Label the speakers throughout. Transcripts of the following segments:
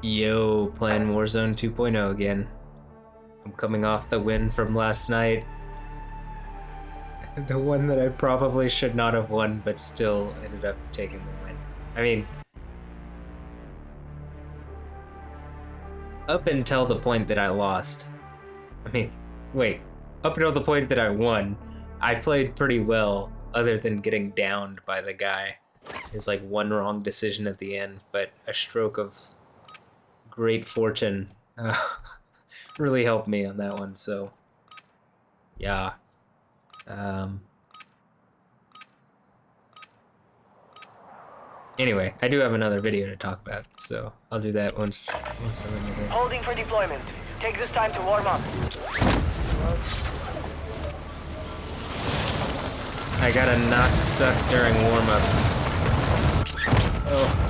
Speaker 1: Yo, playing Warzone 2.0 again. I'm coming off the win from last night. The one that I probably should not have won, but still ended up taking the win. I mean, up until the point that I lost. Wait. Up until the point that I won, I played pretty well, other than getting downed by the guy. It's like one wrong decision at the end, but a stroke of great fortune really helped me on that one, so yeah. Anyway, I do have another video to talk about, so I'll do that once I'm in here.
Speaker 2: Holding for deployment. Take this time to warm up.
Speaker 1: I gotta not suck during warm-up. Oh.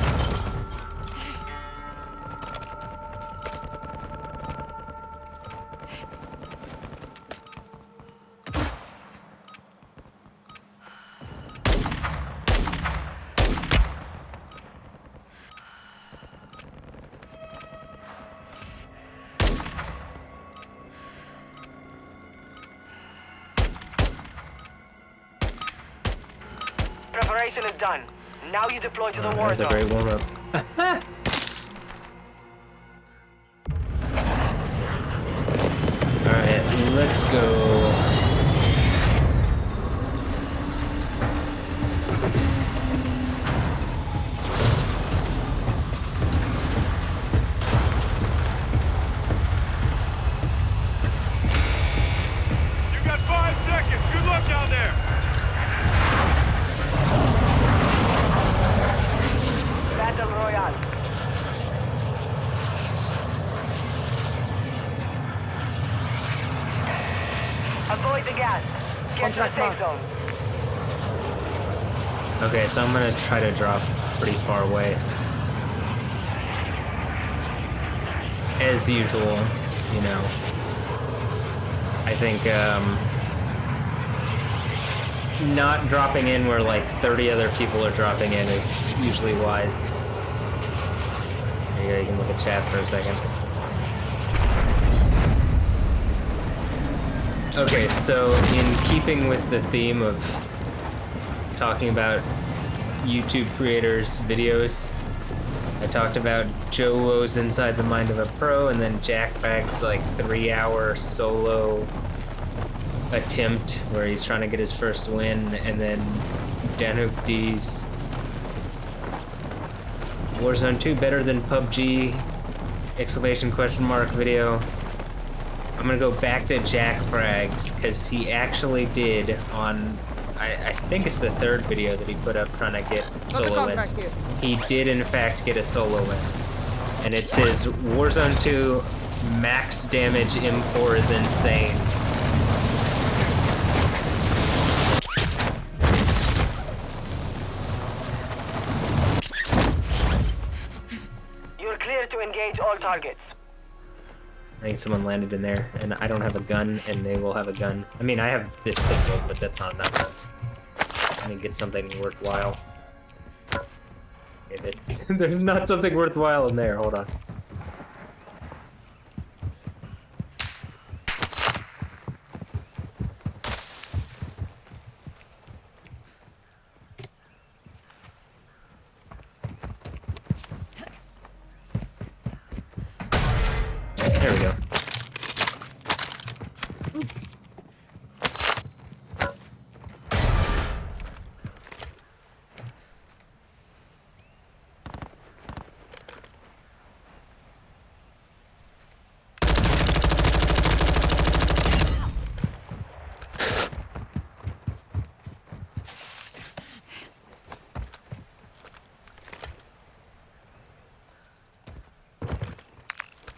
Speaker 2: Preparation is done. Now you deploy to the war
Speaker 1: That was a
Speaker 2: zone.
Speaker 1: great warm-up. Alright, let's go.
Speaker 3: You got 5 seconds. Good luck down there.
Speaker 2: Battle Royale. Avoid the gas. Get to the safe zone.
Speaker 1: Okay, so I'm gonna try to drop pretty far away. As usual, you know. I think, not dropping in where like 30 other people are dropping in is usually wise. There you go, you can look at chat for a second. Okay, so in keeping with the theme of talking about YouTube creators' videos, I talked about Joe Wo's Inside the Mind of a Pro, and then Jack Bag's like 3-hour solo attempt where he's trying to get his first win, and then Danuk D's Warzone 2 better than PUBG! Exclamation question mark video. I'm gonna go back to Jack Frags, because he actually did on, I think it's the third video that he put up trying to get solo wins. He did in fact get a solo win. And it says Warzone 2 max damage M4 is insane.
Speaker 2: You're clear to engage all targets.
Speaker 1: I think someone landed in there, and I don't have a gun, and they will have a gun. I mean, I have this pistol, but that's not enough. I need to get something worthwhile. Okay, there's not something worthwhile in there. Hold on. There we go.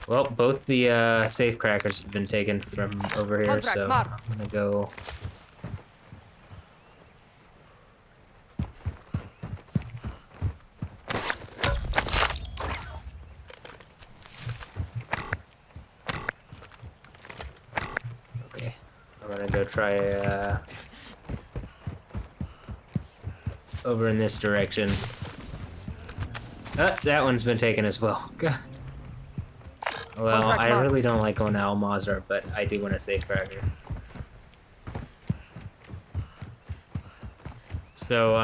Speaker 1: Well, both the safe crackers have been taken from over here, so I'm gonna go. Okay, I'm gonna go try over in this direction. That one's been taken as well. God. Well,
Speaker 4: Contract
Speaker 1: I
Speaker 4: marked.
Speaker 1: really don't like going to Al Mazrah, but I do want to save Cracker. So,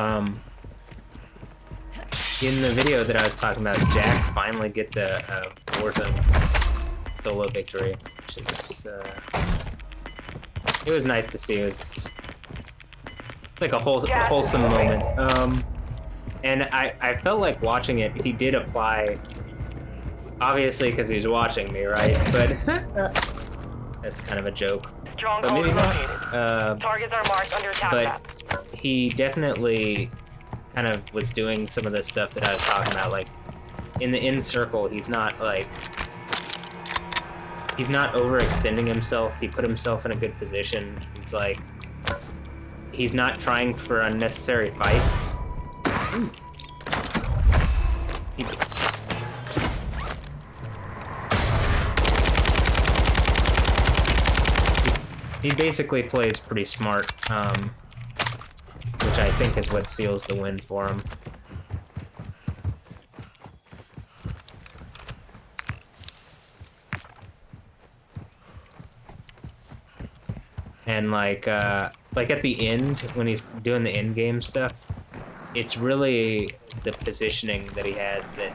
Speaker 1: in the video that I was talking about, Jack finally gets a Warzone solo victory, which is, it was nice to see. It was like a wholesome moment. And I felt like watching it, he did apply, obviously because he was watching me, right? But that's kind of a joke. But
Speaker 2: Stronghold
Speaker 1: maybe not.
Speaker 2: located. Targets are marked under attack map.
Speaker 1: But he definitely kind of was doing some of the stuff that I was talking about, like in the end circle, he's not overextending himself. He put himself in a good position. He's like, he's not trying for unnecessary fights. He basically plays pretty smart, which I think is what seals the win for him. And like at the end, when he's doing the end game stuff, it's really the positioning that he has that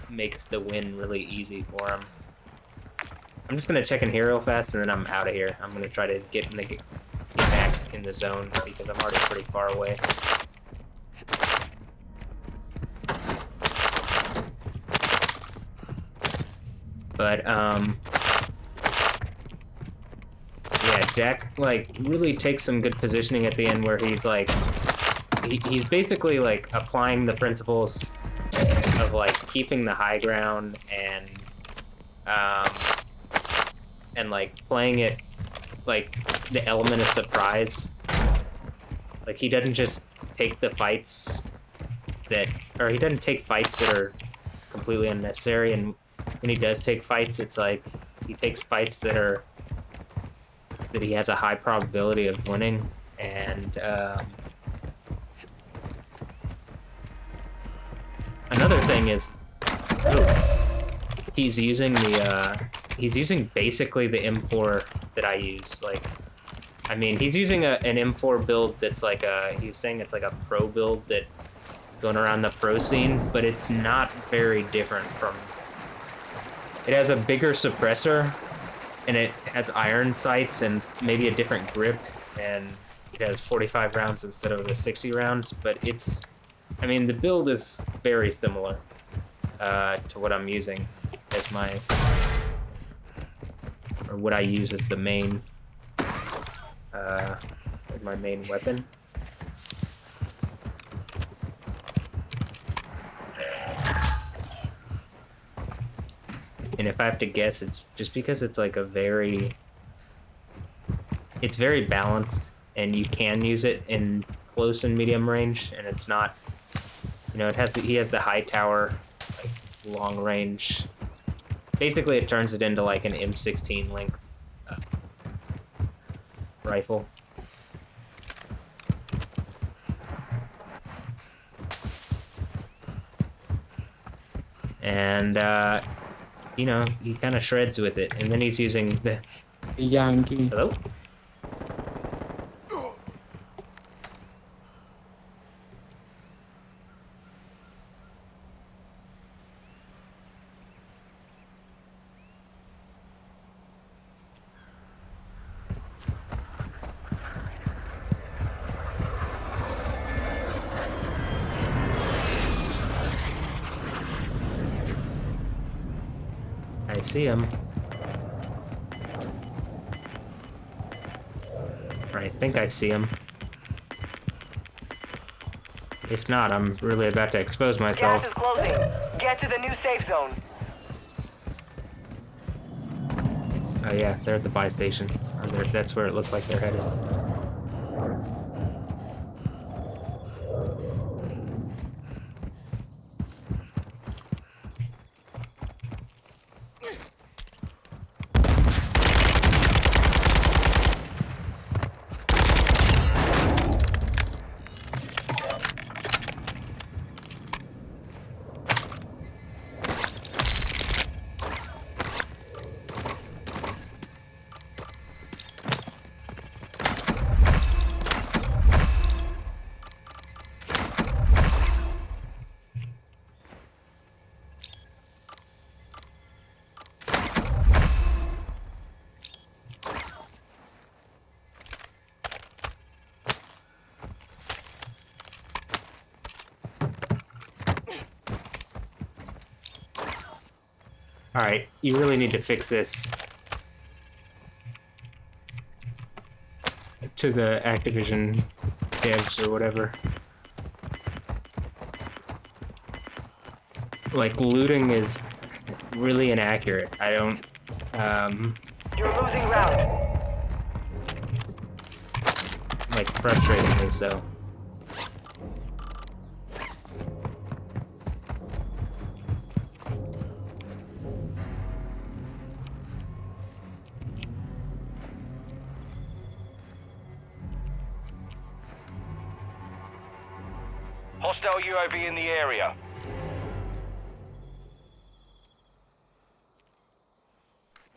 Speaker 1: makes the win really easy for him. I'm just gonna check in here real fast, and then I'm out of here. I'm gonna try to get back in the zone because I'm already pretty far away. But yeah, Jack like really takes some good positioning at the end where he's like he's basically like applying the principles of like keeping the high ground and like playing it like the element of surprise. Like he doesn't just take the fights that, or he doesn't take fights that are completely unnecessary, and when he does take fights, it's like he takes fights that are that he has a high probability of winning. And another thing is, he's using basically the M4 that I use. Like, I mean, he's using an M4 build that's like he's saying it's like a pro build that's going around the pro scene, but it's not very different from. It has a bigger suppressor, and it has iron sights and maybe a different grip, and it has 45 rounds instead of the 60 rounds, but it's, I mean, the build is very similar to what I'm using as my, or what I use as the main, as my main weapon. And if I have to guess, it's just because it's like it's very balanced, and you can use it in close and medium range, and it's not, you know, he has the high tower, like long range. Basically, it turns it into like an M16 length rifle. And you know, he kind of shreds with it, and then he's using the
Speaker 4: Yankee.
Speaker 1: Hello? I see him. Or I think I see him. If not, I'm really about to expose myself.
Speaker 2: Gas is closing. Get to the new safe zone.
Speaker 1: Oh yeah, they're at the buy station. Or that's where it looked like they're headed. Alright, you really need to fix this. To the Activision devs or whatever. Like, looting is really inaccurate. I don't,
Speaker 2: You're losing ground.
Speaker 1: like, frustratingly so.
Speaker 3: Hostile UAV in the area.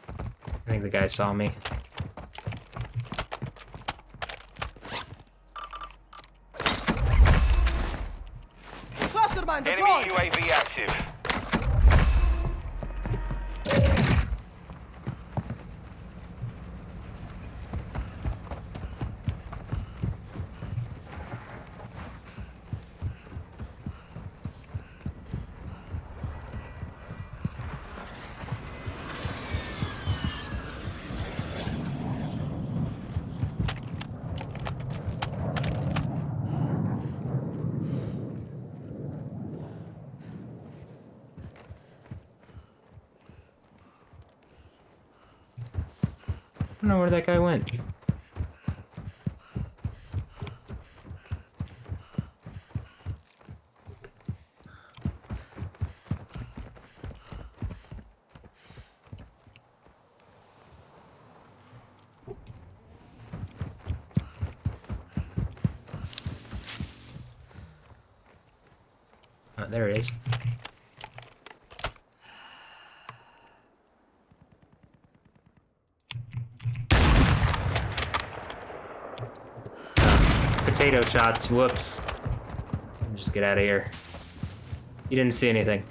Speaker 1: I think the guy saw me.
Speaker 4: Clusterman
Speaker 3: Enemy
Speaker 4: deployed!
Speaker 3: UAV active.
Speaker 1: I don't know where that guy went. Oh, there it is. Potato shots, whoops. Just get out of here. You didn't see anything.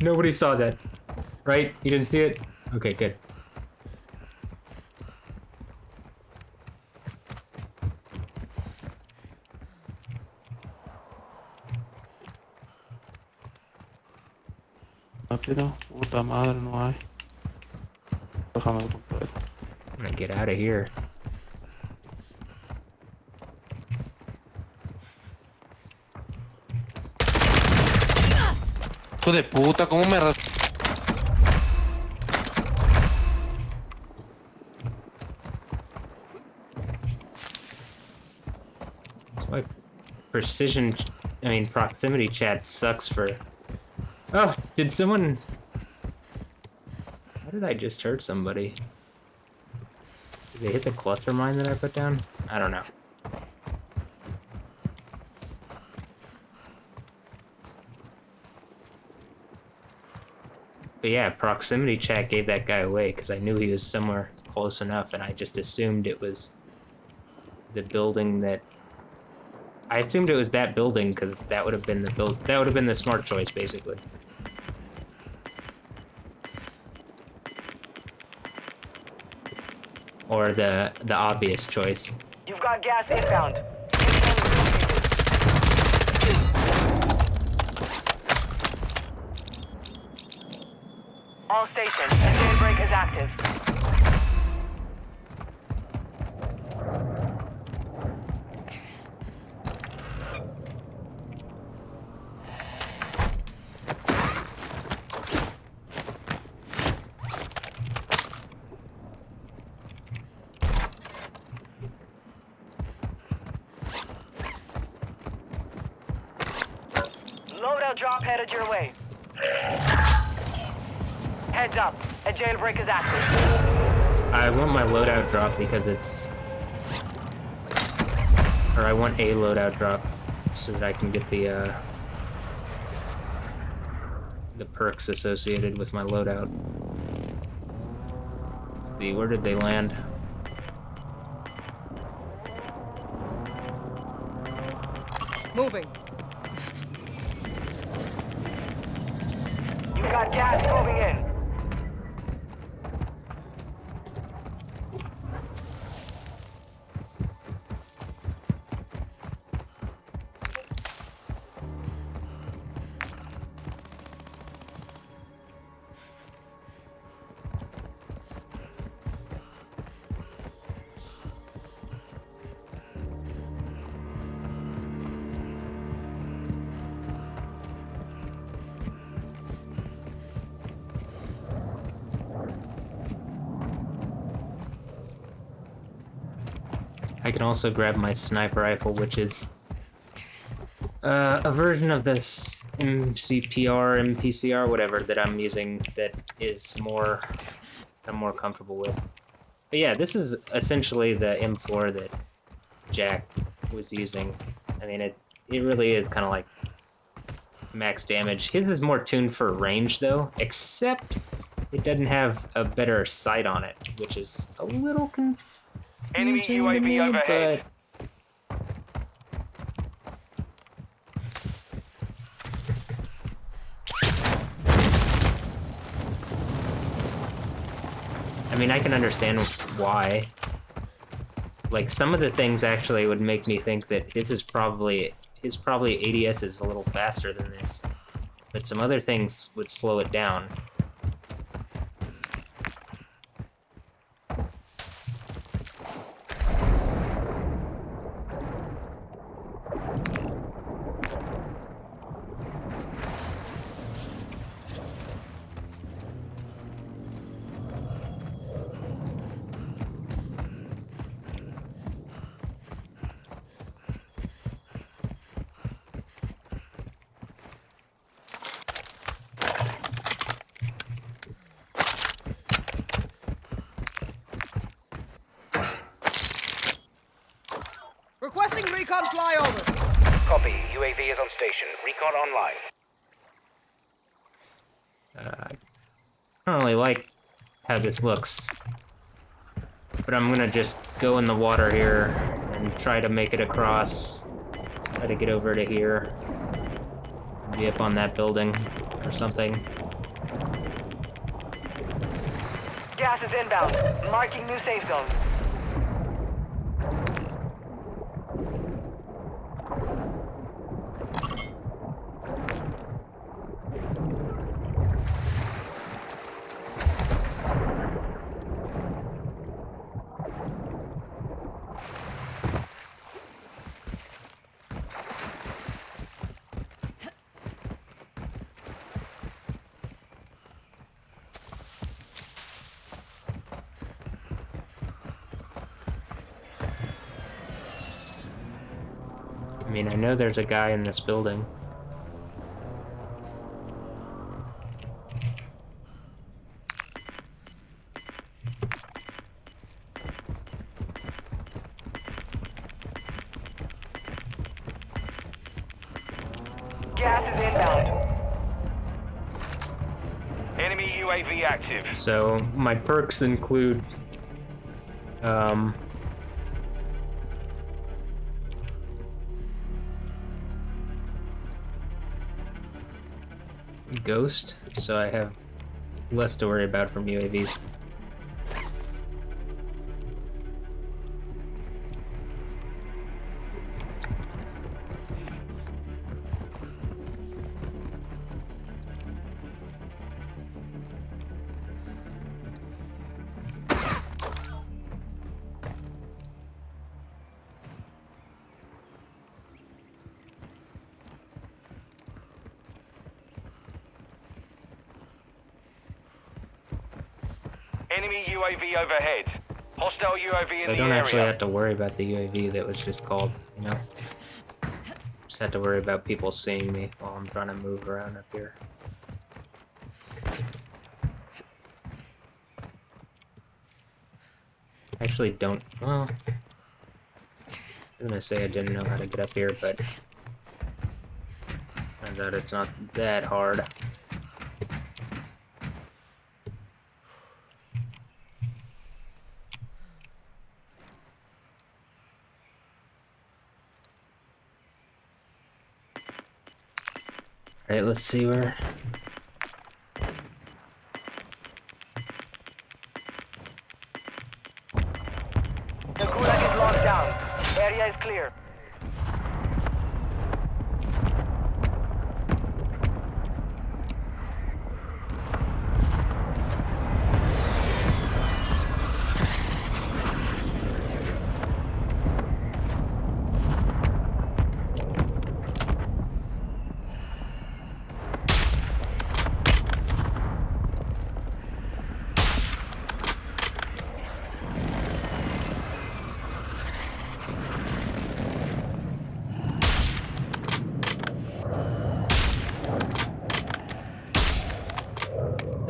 Speaker 1: Nobody saw that. Right? You didn't see it? Okay, good.
Speaker 5: Rápido, puta madre, no hay. Déjame comprar.
Speaker 1: I'm gonna get out of here.
Speaker 5: Hijo de puta, ¿cómo me
Speaker 1: That's why precision, proximity chat sucks for... Oh, did someone... How did I just hurt somebody? Did they hit the cluster mine that I put down? I don't know. But yeah, proximity chat gave that guy away because I knew he was somewhere close enough, and I just assumed it was the building that... I assumed it was that building because that would have been the that would have been the smart choice, basically. Or the obvious choice.
Speaker 2: You've got gas inbound. All stations, a jailbreak is active. Loadout drop headed your way. Heads up, a jailbreak is active.
Speaker 1: I want my loadout drop because it's... Or I want a loadout drop so that I can get the perks associated with my loadout. Let's see, where did they land?
Speaker 4: Moving.
Speaker 2: You've got gas moving in.
Speaker 1: I can also grab my sniper rifle, which is a version of this MCPR, whatever that I'm using that is I'm more comfortable with. But yeah, this is essentially the M4 that Jack was using. I mean, it really is kind of like max damage. His is more tuned for range though, except it doesn't have a better sight on it, which is a little
Speaker 3: Enemy
Speaker 1: confusing to me,
Speaker 3: UAV overhead.
Speaker 1: but I mean, I can understand why. Like, some of the things actually would make me think that his probably ADS is a little faster than this, but some other things would slow it down.
Speaker 4: Requesting recon flyover.
Speaker 6: Copy. UAV is on station. Recon online.
Speaker 1: I don't really like how this looks, but I'm gonna just go in the water here and try to make it across, try to get over to here, be up on that building or something.
Speaker 2: Gas is inbound. Marking new safe zone.
Speaker 1: I mean, I know there's a guy in this building.
Speaker 2: Gas is inbound.
Speaker 3: Enemy UAV active.
Speaker 1: So my perks include Ghost, so I have less to worry about from UAVs.
Speaker 3: Enemy UAV overhead. Hostile UAV in
Speaker 1: So
Speaker 3: the
Speaker 1: I don't
Speaker 3: area.
Speaker 1: actually have to worry about the UAV that was just called, you know? Just have to worry about people seeing me while I'm trying to move around up here. Actually don't, well, I was gonna say I didn't know how to get up here, but turns out it's not that hard. Alright, let's see where...
Speaker 2: The gulag is locked down. Area is clear.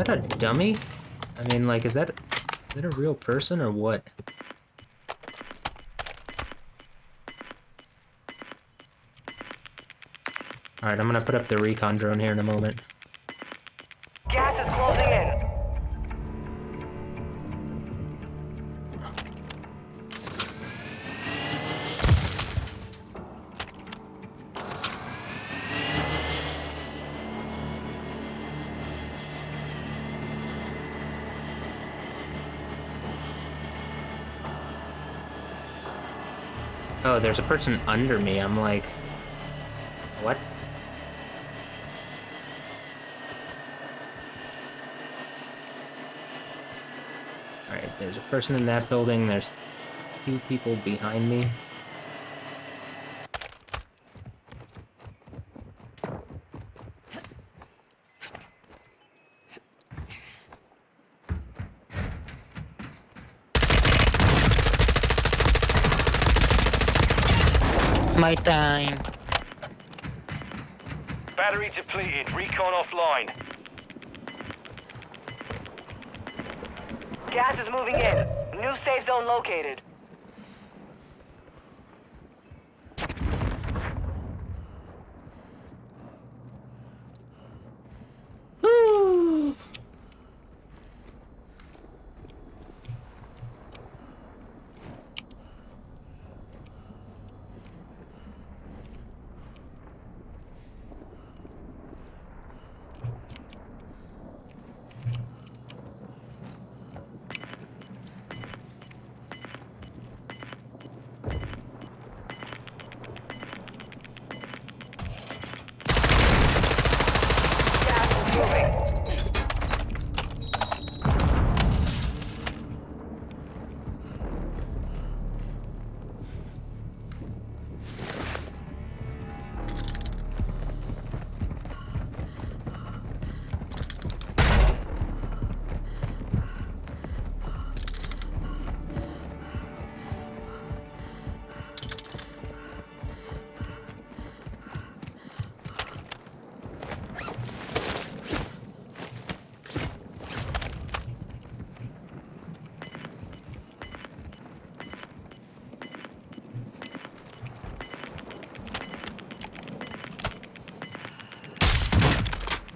Speaker 1: that a dummy? I mean, like, is that a real person or what? Alright, I'm gonna put up the recon drone here in a moment.
Speaker 2: Gas is closing in.
Speaker 1: Oh, there's a person under me. I'm like, what? Alright, there's a person in that building. There's 2 people behind me.
Speaker 7: My time.
Speaker 3: Battery depleted. Recon offline.
Speaker 2: Gas is moving in. New safe zone located.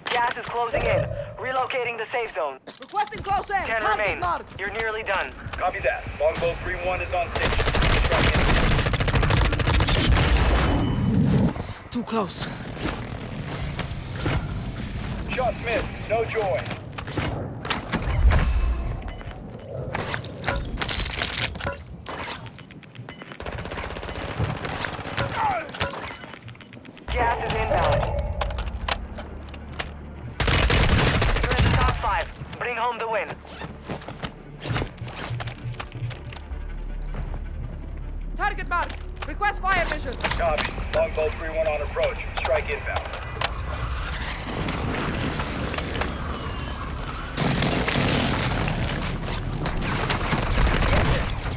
Speaker 2: Gas is closing in. Relocating the safe zone.
Speaker 4: Requesting close air.
Speaker 2: 10
Speaker 4: Target
Speaker 2: remain.
Speaker 4: marked.
Speaker 2: You're nearly done.
Speaker 3: Copy that. Longbow 3-1 is on station.
Speaker 4: Too close.
Speaker 3: Shot missed. No joy.
Speaker 2: Gas is inbound. You're in the top 5. Bring home the win.
Speaker 4: Target marked. Request fire mission.
Speaker 3: Copy. Longbow 3-1 on approach. Strike inbound.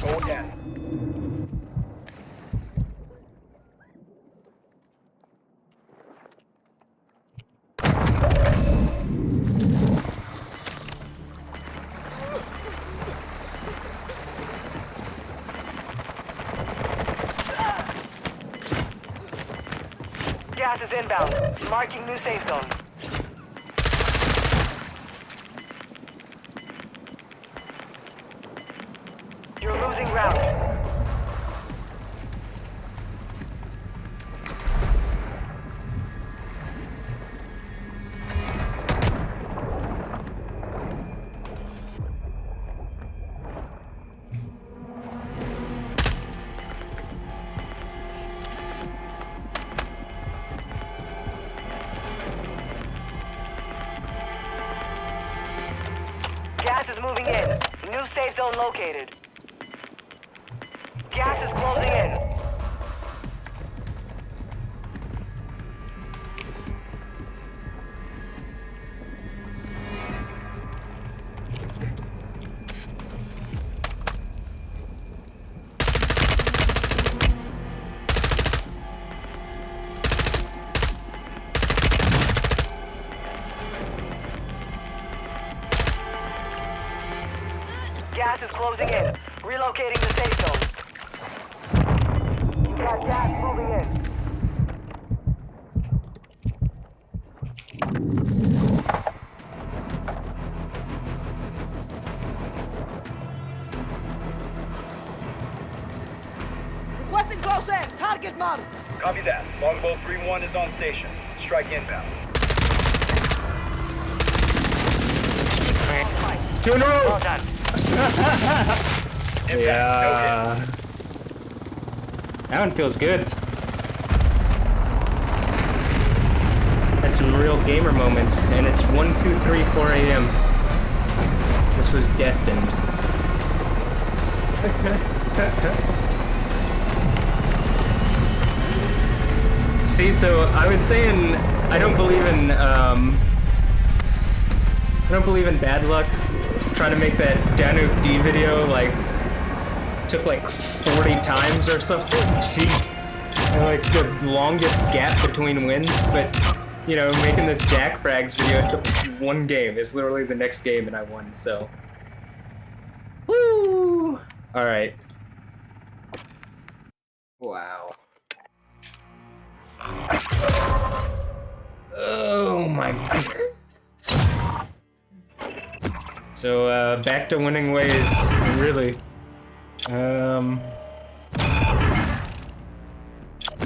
Speaker 3: Go again.
Speaker 2: Gas is inbound. Marking new safe zone. You're losing ground. Gas is moving in. New safe zone located. Gas is closing in. Gas is closing in. Relocating the safe zone. We've got gas moving in.
Speaker 4: Requesting close air. Target marked.
Speaker 3: Copy that. Longbow 3-1 is on station. Strike inbound.
Speaker 1: Two in a row!
Speaker 2: Well done.
Speaker 1: Yeah. That one feels good. Had some real gamer moments, and it's 1, 2, 3, 4 a.m. This was destined. See, so I was saying I don't believe in bad luck. Trying to make that Danube D video like took like 40 times or something. Jeez. And, like the longest gap between wins, but you know, making this Jack Frags video took one game. It's literally the next game and I won, so. Woo! Alright. Wow. Oh my god. So, back to winning ways, really.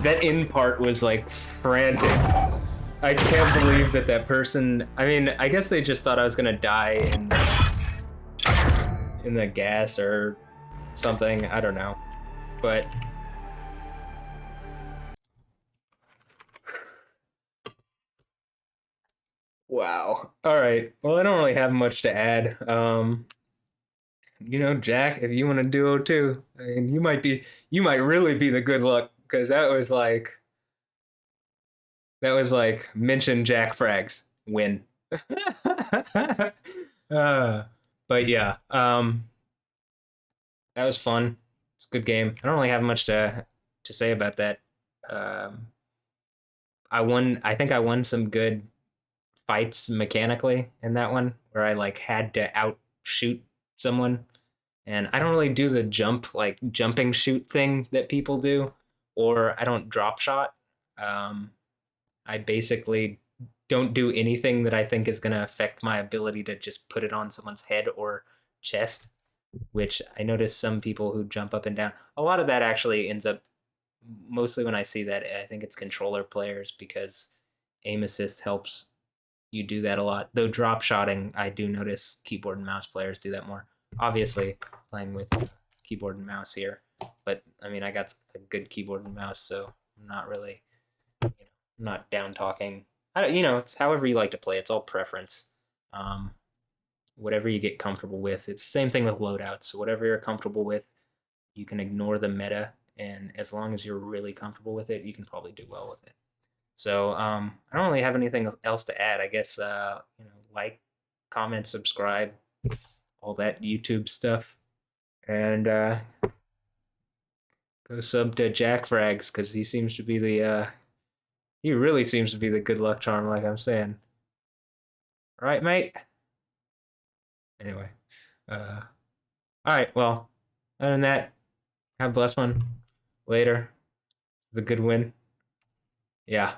Speaker 1: That in part was like frantic. I can't believe that that person, I mean, I guess they just thought I was gonna die in the gas or something, I don't know. But wow. All right. Well, I don't really have much to add. You know, Jack, if you want to duo too, I mean, you might really be the good luck because that was like mention Jack Frags win. But yeah, that was fun. It's a good game. I don't really have much to say about that. I think I won some good fights mechanically in that one where I like had to outshoot someone, and I don't really do the jumping shoot thing that people do, or I don't drop shot. I basically don't do anything that I think is going to affect my ability to just put it on someone's head or chest, which I notice some people who jump up and down, a lot of that actually ends up, mostly when I see that, I think it's controller players because aim assist helps you do that a lot. Though drop shotting, I do notice keyboard and mouse players do that more. Obviously, playing with keyboard and mouse here, but I mean, I got a good keyboard and mouse, so I'm not really, you know, not down talking. It's however you like to play. It's all preference. Whatever you get comfortable with. It's the same thing with loadouts. So whatever you're comfortable with, you can ignore the meta, and as long as you're really comfortable with it, you can probably do well with it. So I don't really have anything else to add. I guess like, comment, subscribe, all that YouTube stuff, and go sub to Jack Frags because he seems to be the he really seems to be the good luck charm, like I'm saying. All right, mate. Anyway, all right. Well, other than that, have a blessed one. Later. The good win. Yeah.